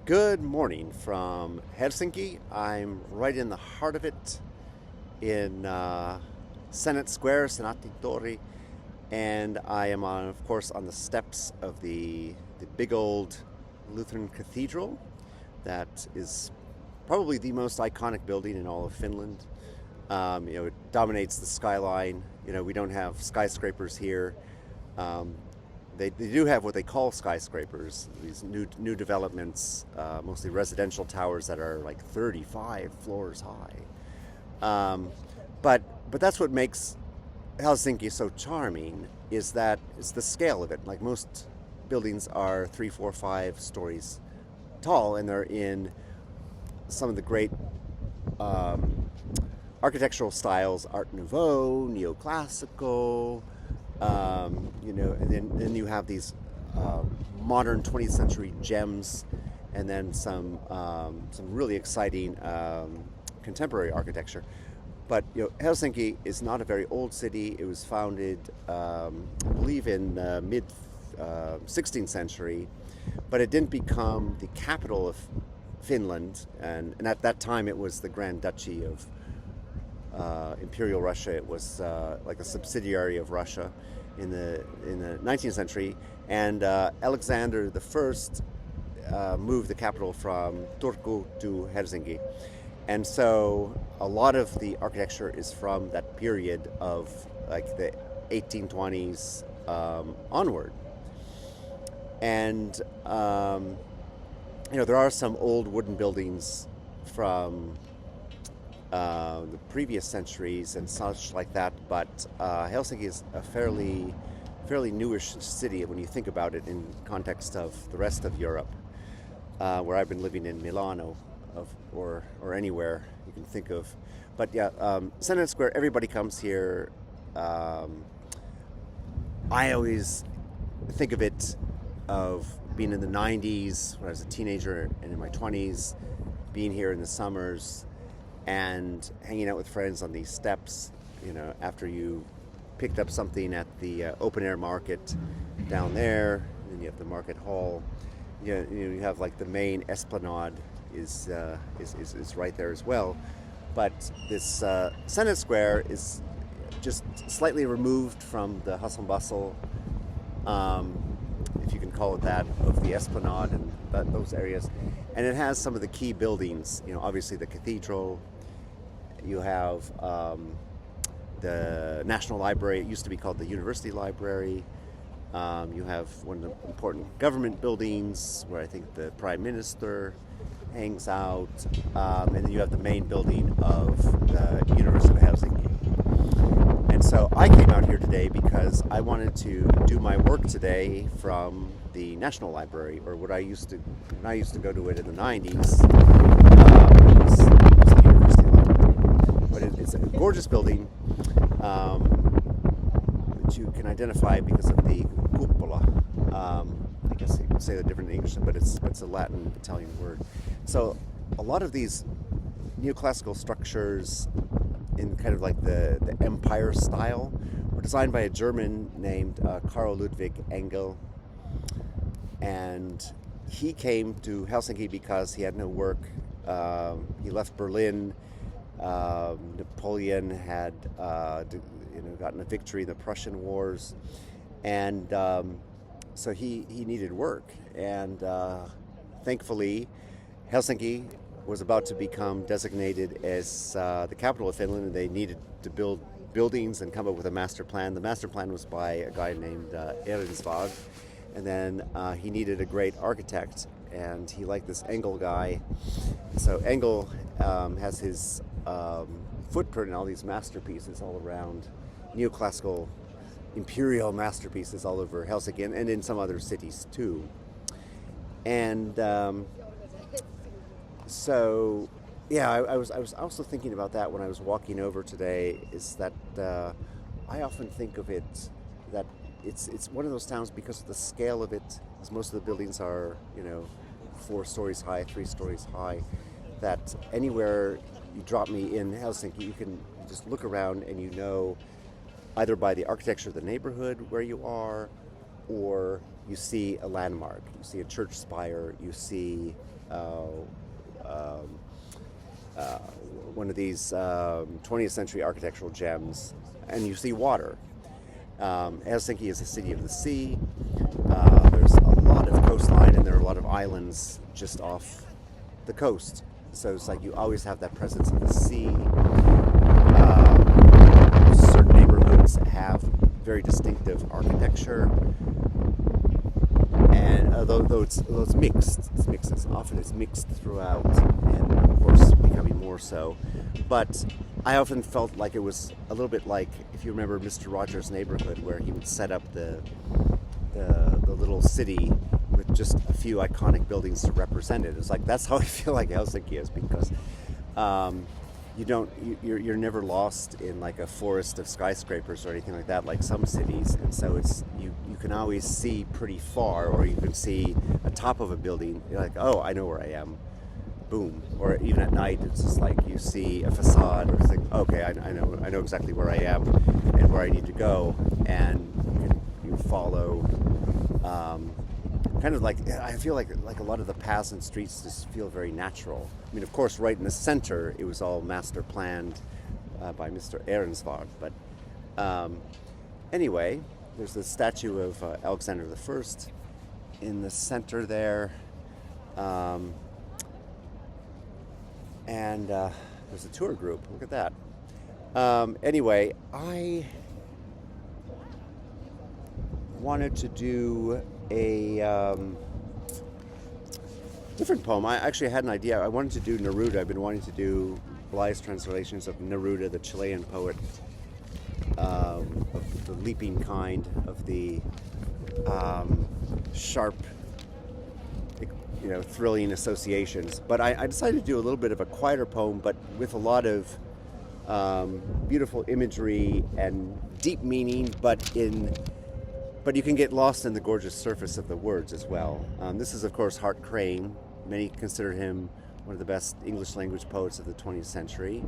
Good morning from Helsinki. I'm right in the heart of it in Senate Square, Senati Tori, and I am on, of course, on the steps of the big old Lutheran Cathedral that is probably the most iconic building in all of Finland. It dominates the skyline. We don't have skyscrapers here. Um, they do have what they call skyscrapers, these new developments, mostly residential towers that are like 35 floors high. But that's what makes Helsinki so charming is that it's the scale of it. Like most buildings are 3, 4, 5 stories tall, and they're in some of the great architectural styles: Art Nouveau, Neoclassical. And then you have these modern 20th century gems, and then some really exciting contemporary architecture. But Helsinki is not a very old city. It was founded, I believe, in the mid 16th century, but it didn't become the capital of Finland, and at that time it was the Grand Duchy of Imperial Russia. It was like a subsidiary of Russia in the 19th century, and Alexander the First moved the capital from Turku to Helsinki, and so a lot of the architecture is from that period of like the 1820s onward, and there are some old wooden buildings from the previous centuries and such like that, but Helsinki is a fairly newish city when you think about it in context of the rest of Europe, where I've been living in Milano, or anywhere you can think of. But yeah, Senate Square, everybody comes here. I always think of being in the 90s when I was a teenager and in my 20s, being here in the summers and hanging out with friends on these steps, after you picked up something at the open air market down there, and then you have the market hall. You have like the main esplanade is right there as well. But this Senate Square is just slightly removed from the hustle and bustle, if you can call it that, of the esplanade and those areas. And it has some of the key buildings, obviously the cathedral. You have the National Library. It used to be called the University Library. You have one of the important government buildings where I think the Prime Minister hangs out. And then you have the main building of the University of Helsinki. And so I came out here today because I wanted to do my work today from the National Library, or when I used to go to it in the 90s. It was the University Library. But it's a gorgeous building that you can identify because of the cupola. I guess you could say that different in English, but it's a Latin Italian word. So a lot of these neoclassical structures in kind of like the empire style were designed by a German named Carl Ludwig Engel, and he came to Helsinki because he had no work. He left Berlin. Napoleon had gotten a victory in the Prussian Wars, and so he needed work, and thankfully Helsinki was about to become designated as the capital of Finland, and they needed to build buildings and come up with a master plan. The master plan was by a guy named Ehrensvag, and then he needed a great architect, and he liked this Engel guy. So Engel has his footprint in all these masterpieces all around, neoclassical imperial masterpieces all over Helsinki and in some other cities too. And so, yeah, I was also thinking about that when I was walking over today. Is that I often think of it that it's one of those towns because of the scale of it, as most of the buildings are 4 stories high, 3 stories high. That anywhere you drop me in Helsinki, you can just look around and either by the architecture of the neighborhood where you are, or you see a landmark, you see a church spire, you see um, uh, one of these 20th century architectural gems, and you see water. Helsinki is a city of the sea. There's a lot of coastline, and there are a lot of islands just off the coast. So it's like you always have that presence of the sea. Certain neighborhoods have very distinctive architecture, and though it's mixed, often it's mixed throughout, and of course becoming more so. But I often felt like it was a little bit like, if you remember Mr. Rogers' Neighborhood, where he would set up the little city with just a few iconic buildings to represent it. It's like, that's how I feel like Helsinki is, because you're never lost in like a forest of skyscrapers or anything like that, like some cities. And so it's you can always see pretty far, or you can see the top of a building. You're like, oh, I know where I am. Boom. Or even at night, it's just like you see a facade, or it's like, okay, I know exactly where I am and where I need to go, and you follow. Kind of like, I feel like a lot of the paths and streets just feel very natural. I mean, of course, right in the center, it was all master planned by Mr. Ehrensvard. But anyway, there's the statue of Alexander the First in the center there. And there's a tour group. Look at that. Anyway, I wanted to do a different poem. I actually had an idea. I wanted to do Neruda. I've been wanting to do Bly's translations of Neruda, the Chilean poet, of the leaping kind, of the sharp, thrilling associations. But I decided to do a little bit of a quieter poem, but with a lot of beautiful imagery and deep meaning, but you can get lost in the gorgeous surface of the words as well. This is, of course, Hart Crane. Many consider him one of the best English language poets of the 20th century.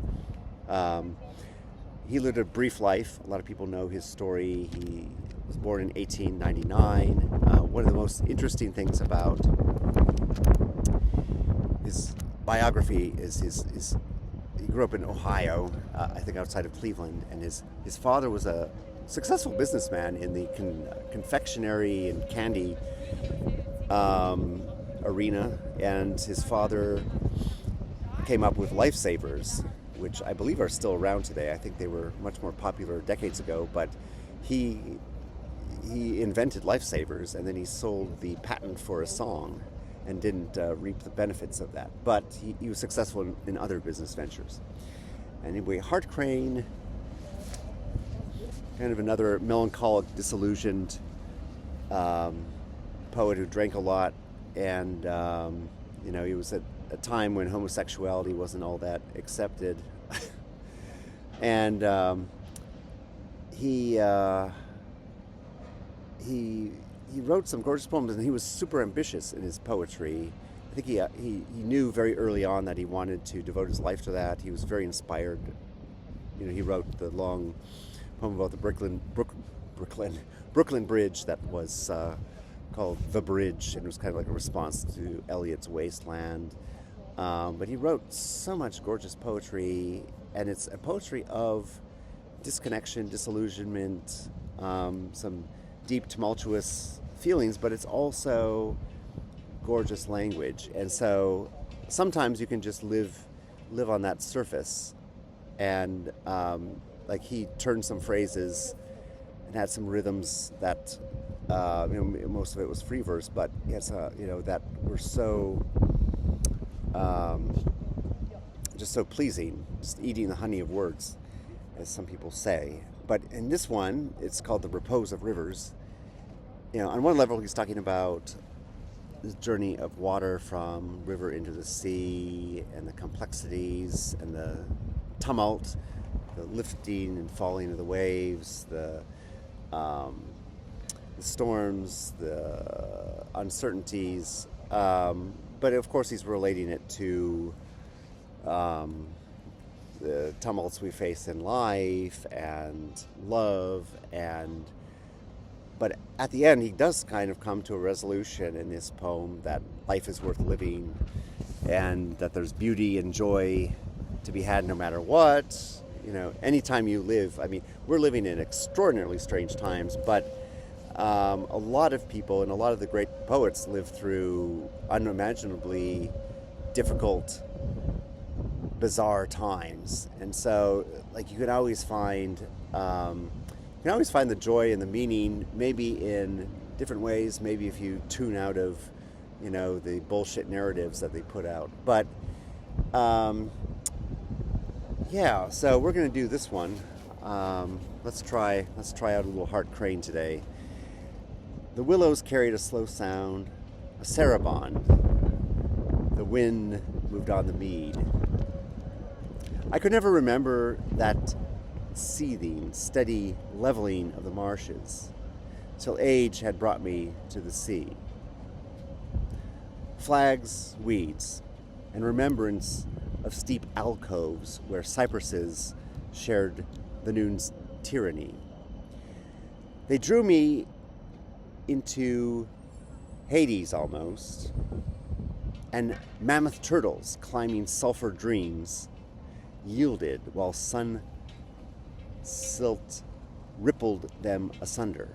He lived a brief life. A lot of people know his story. He was born in 1899. One of the most interesting things about his biography is he grew up in Ohio, I think outside of Cleveland, and his father was a successful businessman in the confectionery and candy arena, and his father came up with lifesavers, which I believe are still around today. I think they were much more popular decades ago, but he invented lifesavers, and then he sold the patent for a song and didn't reap the benefits of that. But he was successful in other business ventures. Anyway, Hart Crane, kind of another melancholic, disillusioned poet who drank a lot, and he was at a time when homosexuality wasn't all that accepted, and he wrote some gorgeous poems, and he was super ambitious in his poetry. I think he knew very early on that he wanted to devote his life to that. He was very inspired. He wrote the long poem about the Brooklyn Bridge that was called The Bridge, and it was kind of like a response to Eliot's Wasteland. But he wrote so much gorgeous poetry, and it's a poetry of disconnection, disillusionment, some deep, tumultuous feelings, but it's also gorgeous language. And so sometimes you can just live on that surface, and like he turned some phrases and had some rhythms that most of it was free verse, but it's that were so just so pleasing, just eating the honey of words, as some people say. But in this one, it's called The Repose of Rivers. On one level, he's talking about the journey of water from river into the sea, and the complexities and the tumult, the lifting and falling of the waves, the storms, the uncertainties. But of course, he's relating it to the tumults we face in life, and love, and But at the end, he does kind of come to a resolution in this poem that life is worth living and that there's beauty and joy to be had no matter what. Anytime you live, I mean, we're living in extraordinarily strange times, but a lot of people and a lot of the great poets live through unimaginably difficult, bizarre times. And so, like, you can always find the joy and the meaning, maybe in different ways, maybe if you tune out of, the bullshit narratives that they put out. But, yeah, so we're going to do this one. Let's try out a little Hart Crane today. The willows carried a slow sound, a saraband. The wind moved on the mead. I could never remember that seething, steady leveling of the marshes, till age had brought me to the sea. Flags, weeds, and remembrance of steep alcoves where cypresses shared the noon's tyranny. They drew me into Hades almost, and mammoth turtles climbing sulfur dreams yielded while sun silt rippled them asunder.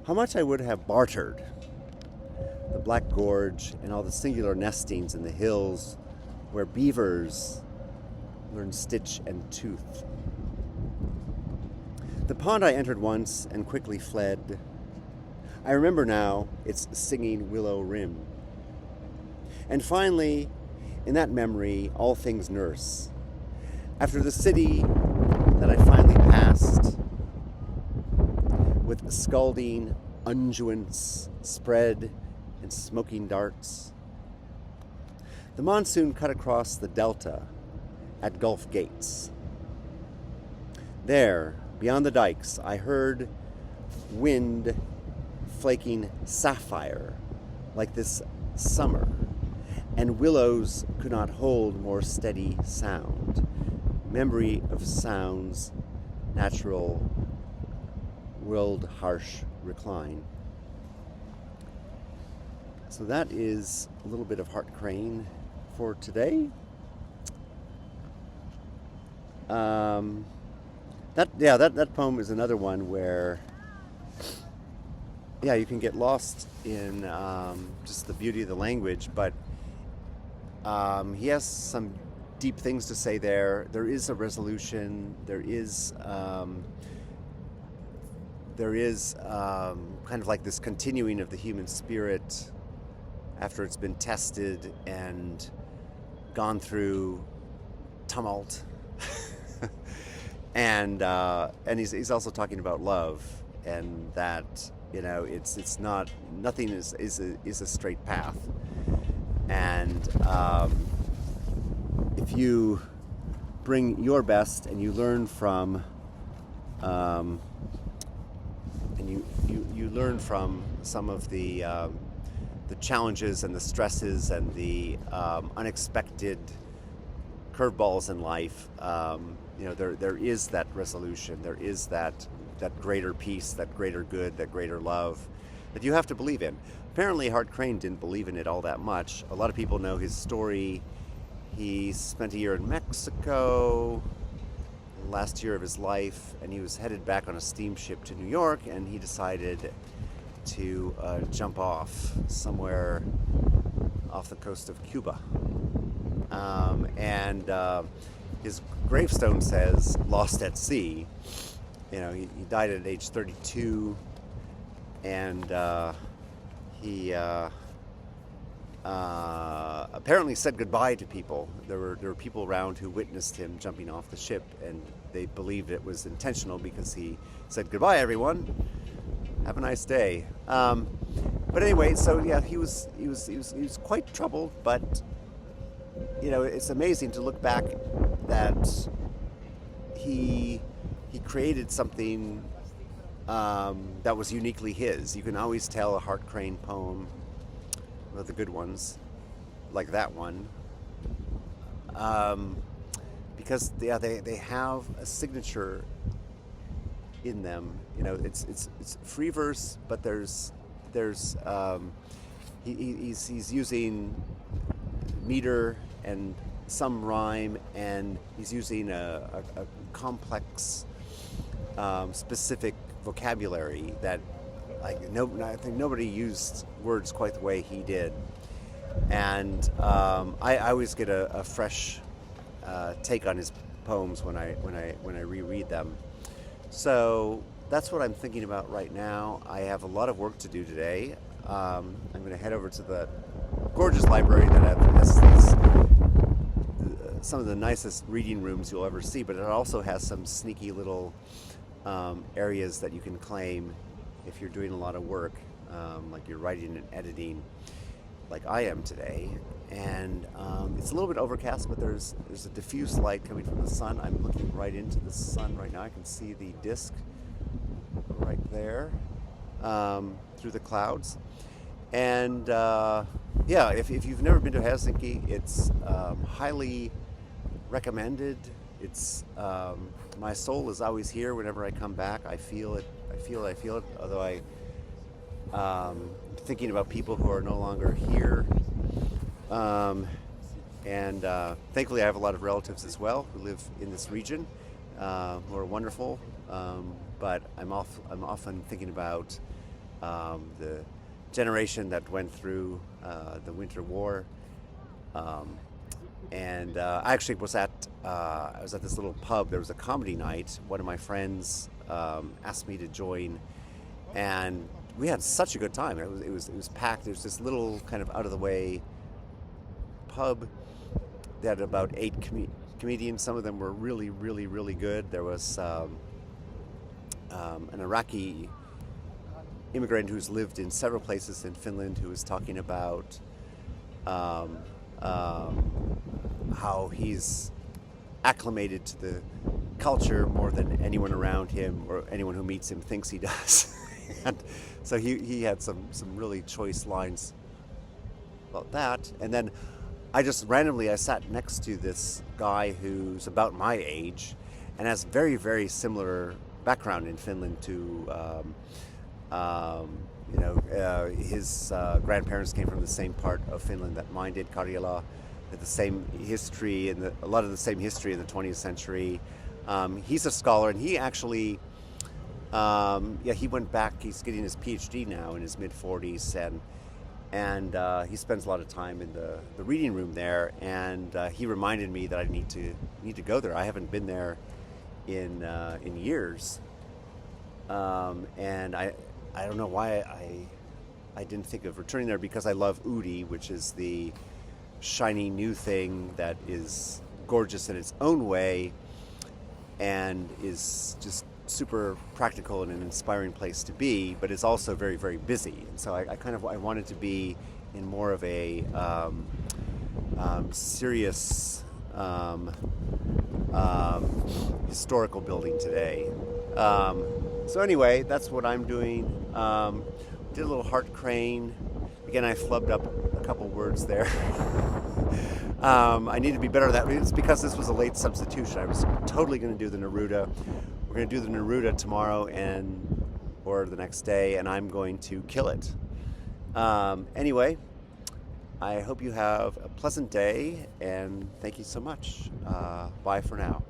How much I would have bartered the Black Gorge and all the singular nestings in the hills where beavers learn stitch and tooth. The pond I entered once and quickly fled. I remember now its singing willow rim. And finally, in that memory, all things nurse. After the city that I finally passed, with scalding unguents spread and smoking darts, the monsoon cut across the delta at Gulf Gates. There, beyond the dikes, I heard wind flaking sapphire like this summer, and willows could not hold more steady sound. Memory of sounds, natural, world harsh recline. So that is a little bit of Hart Crane for today. That poem is another one where, you can get lost in just the beauty of the language, but he has some deep things to say there. There is a resolution. There is kind of like this continuing of the human spirit after it's been tested and gone through tumult. and he's also talking about love, and that it's not, nothing is a straight path, and if you bring your best and you learn from you learn from some of the challenges and the stresses and the unexpected curveballs in life, there is that resolution, there is that greater peace, that greater good, that greater love that you have to believe in. Apparently Hart Crane didn't believe in it all that much. A lot of people know his story. He spent a year in Mexico, last year of his life, and he was headed back on a steamship to New York, and he decided to jump off somewhere off the coast of Cuba. And his gravestone says, "Lost at sea." He died at age 32, and he apparently said goodbye to people. There were people around who witnessed him jumping off the ship, and they believed it was intentional because he said, "Goodbye, everyone. Have a nice day." But anyway, so yeah, he was quite troubled, but it's amazing to look back that he created something that was uniquely his. You can always tell a Hart Crane poem, well, the good ones, like that one, because they have a signature in them. it's free verse, but he's using meter and some rhyme, and he's using a complex, specific vocabulary that I think nobody used words quite the way he did. And I always get a fresh take on his poems when I reread them. So that's what I'm thinking about right now. I have a lot of work to do today. I'm going to head over to the gorgeous library that has some of the nicest reading rooms you'll ever see, but it also has some sneaky little areas that you can claim if you're doing a lot of work, like you're writing and editing, like I am today. And it's a little bit overcast, but there's a diffuse light coming from the sun. I'm looking right into the sun right now. I can see the disk right there through the clouds. And if you've never been to Helsinki, it's highly recommended. It's my soul is always here whenever I come back. I feel it. Although I'm thinking about people who are no longer here. And thankfully I have a lot of relatives as well who live in this region, who are wonderful. But I'm often thinking about the generation that went through the Winter War. And I actually was at this little pub. There was a comedy night. One of my friends asked me to join, and we had such a good time. It was packed. There's this little kind of out of the way pub that had about 8 comedians. Some of them were really, really, really good. There was an Iraqi immigrant who's lived in several places in Finland who was talking about how he's acclimated to the culture more than anyone around him or anyone who meets him thinks he does. And so he had some really choice lines about that. And then I sat next to this guy who's about my age and has very, very similar background in Finland to his grandparents came from the same part of Finland that mine did, Karjala, the same history and a lot of the same history in the 20th century. He's a scholar, and he actually, he went back. He's getting his PhD now in his mid-40s, and he spends a lot of time in the reading room there. And he reminded me that I need to go there. I haven't been there in years, and I don't know why I didn't think of returning there, because I love Udi, which is the shiny new thing that is gorgeous in its own way and is just super practical and an inspiring place to be, but it's also very, very busy. And so I wanted to be in more of a serious historical building today. So anyway, that's what I'm doing. Did a little Hart Crane. Again, I flubbed up a couple words there. I need to be better at that. It's because this was a late substitution. I was totally going to do the Neruda. We're going to do the Neruda tomorrow or the next day, and I'm going to kill it. Anyway, I hope you have a pleasant day, and thank you so much. Bye for now.